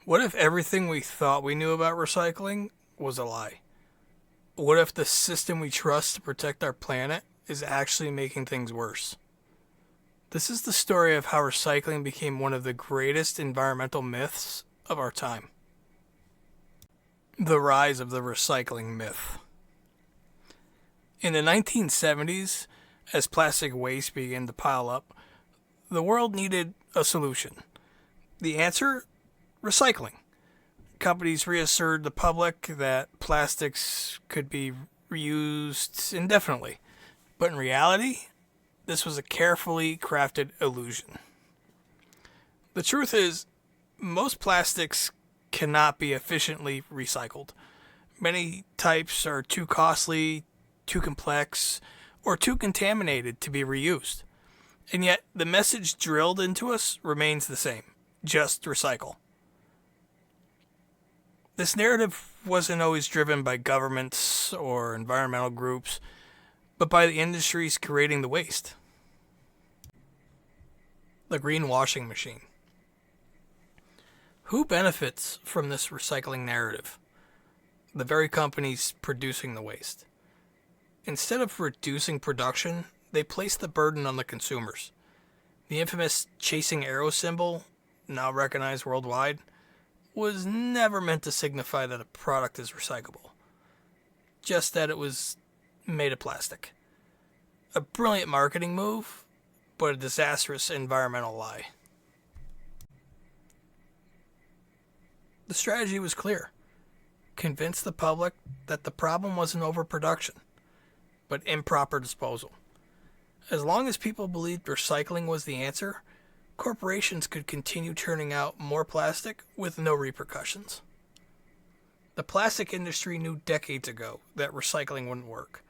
What if everything we thought we knew about recycling was a lie? What if the system we trust to protect our planet is actually making things worse? This is the story of how recycling became one of the greatest environmental myths of our time. The rise of the recycling myth. In the 1970s, as plastic waste began to pile up, the world needed a solution. The answer? Recycling. Companies reassured the public that plastics could be reused indefinitely. But in reality, this was a carefully crafted illusion. The truth is, most plastics cannot be efficiently recycled. Many types are too costly, too complex, or too contaminated to be reused. And yet, the message drilled into us remains the same. Just recycle. This narrative wasn't always driven by governments or environmental groups, but by the industries creating the waste. The greenwashing machine. Who benefits from this recycling narrative? The very companies producing the waste. Instead of reducing production, they place the burden on the consumers. The infamous chasing arrow symbol, now recognized worldwide, was never meant to signify that a product is recyclable, just that it was made of plastic. A brilliant marketing move, but a disastrous environmental lie. The strategy was clear. Convince the public that the problem wasn't overproduction, but improper disposal. As long as people believed recycling was the answer, corporations could continue churning out more plastic with no repercussions. The plastic industry knew decades ago that recycling wouldn't work,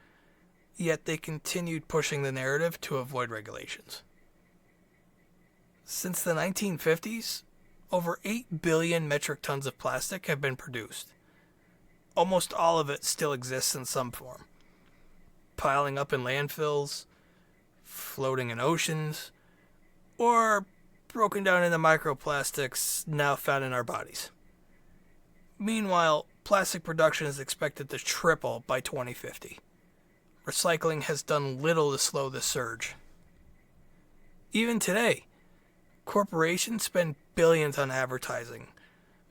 yet they continued pushing the narrative to avoid regulations. Since the 1950s, over 8 billion metric tons of plastic have been produced. Almost all of it still exists in some form, piling up in landfills, floating in oceans, or broken down into microplastics now found in our bodies. Meanwhile, plastic production is expected to triple by 2050. Recycling has done little to slow this surge. Even today, corporations spend billions on advertising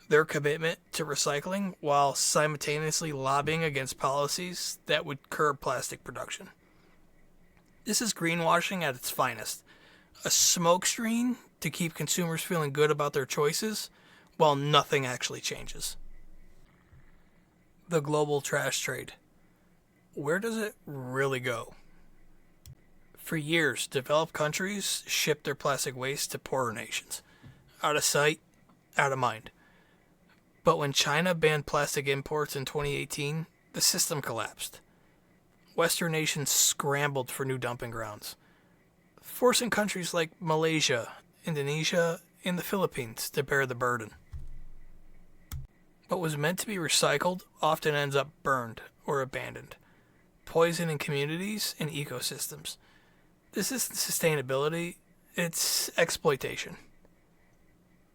their commitment to recycling while simultaneously lobbying against policies that would curb plastic production. This is greenwashing at its finest, a smokescreen to keep consumers feeling good about their choices while nothing actually changes. The global trash trade. Where does it really go? For years, developed countries shipped their plastic waste to poorer nations. Out of sight, out of mind. But when China banned plastic imports in 2018, the system collapsed. Western nations scrambled for new dumping grounds, forcing countries like Malaysia, Indonesia, and the Philippines to bear the burden. What was meant to be recycled often ends up burned or abandoned, poisoning communities and ecosystems. This isn't sustainability, it's exploitation.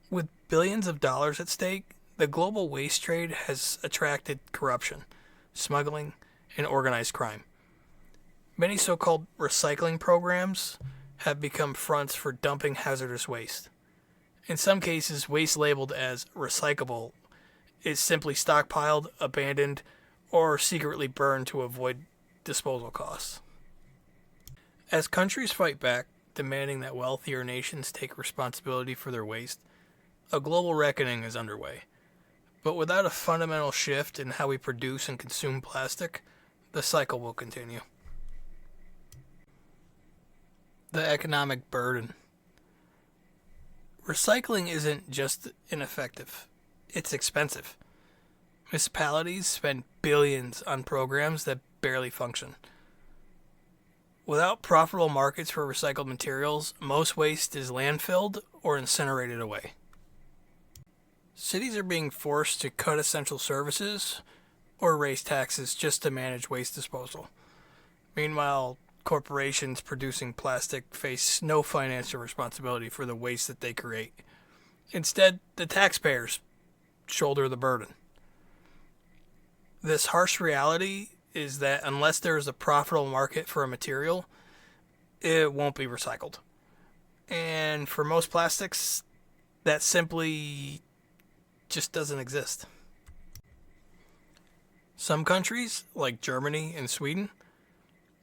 With billions of dollars at stake, the global waste trade has attracted corruption, smuggling, and organized crime. Many so-called recycling programs have become fronts for dumping hazardous waste. In some cases, waste labeled as recyclable is simply stockpiled, abandoned, or secretly burned to avoid disposal costs. As countries fight back, demanding that wealthier nations take responsibility for their waste, a global reckoning is underway. But without a fundamental shift in how we produce and consume plastic, the cycle will continue. The economic burden. Recycling isn't just ineffective, it's expensive. Municipalities spend billions on programs that barely function. Without profitable markets for recycled materials, most waste is landfilled or incinerated away. Cities are being forced to cut essential services or raise taxes just to manage waste disposal. Meanwhile, corporations producing plastic face no financial responsibility for the waste that they create. Instead, the taxpayers shoulder the burden. This harsh reality is that unless there is a profitable market for a material, it won't be recycled. And for most plastics, that simply just doesn't exist. Some countries, like Germany and Sweden,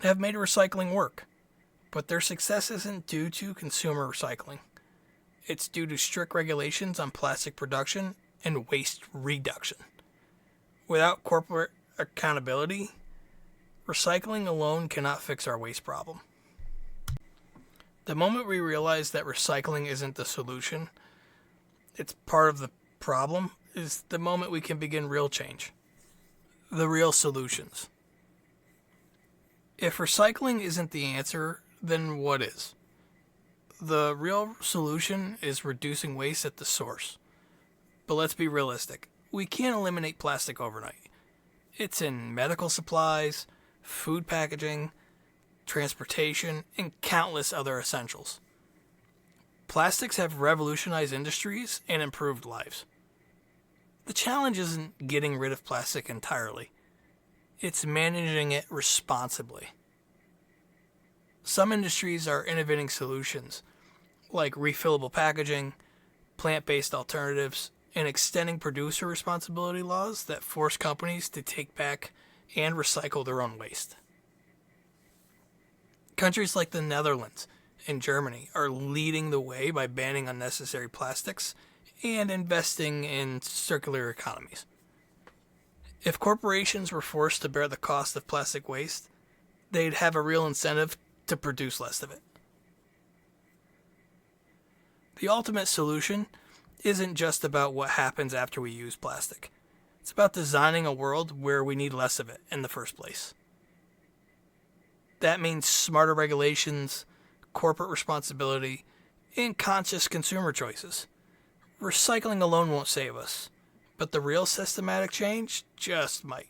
have made recycling work, but their success isn't due to consumer recycling. It's due to strict regulations on plastic production and waste reduction. Without corporate accountability, recycling alone cannot fix our waste problem. The moment we realize that recycling isn't the solution, it's part of the problem, is the moment we can begin real change. The real solutions. If recycling isn't the answer, then what is? The real solution is reducing waste at the source. But let's be realistic. We can't eliminate plastic overnight. It's in medical supplies, food packaging, transportation, and countless other essentials. Plastics have revolutionized industries and improved lives. The challenge isn't getting rid of plastic entirely. It's managing it responsibly. Some industries are innovating solutions, like refillable packaging, plant-based alternatives, and extending producer responsibility laws that force companies to take back and recycle their own waste. Countries like the Netherlands and Germany are leading the way by banning unnecessary plastics and investing in circular economies. If corporations were forced to bear the cost of plastic waste, they'd have a real incentive to produce less of it. The ultimate solution isn't just about what happens after we use plastic. It's about designing a world where we need less of it in the first place. That means smarter regulations, corporate responsibility, and conscious consumer choices. Recycling alone won't save us, but the real systematic change just might.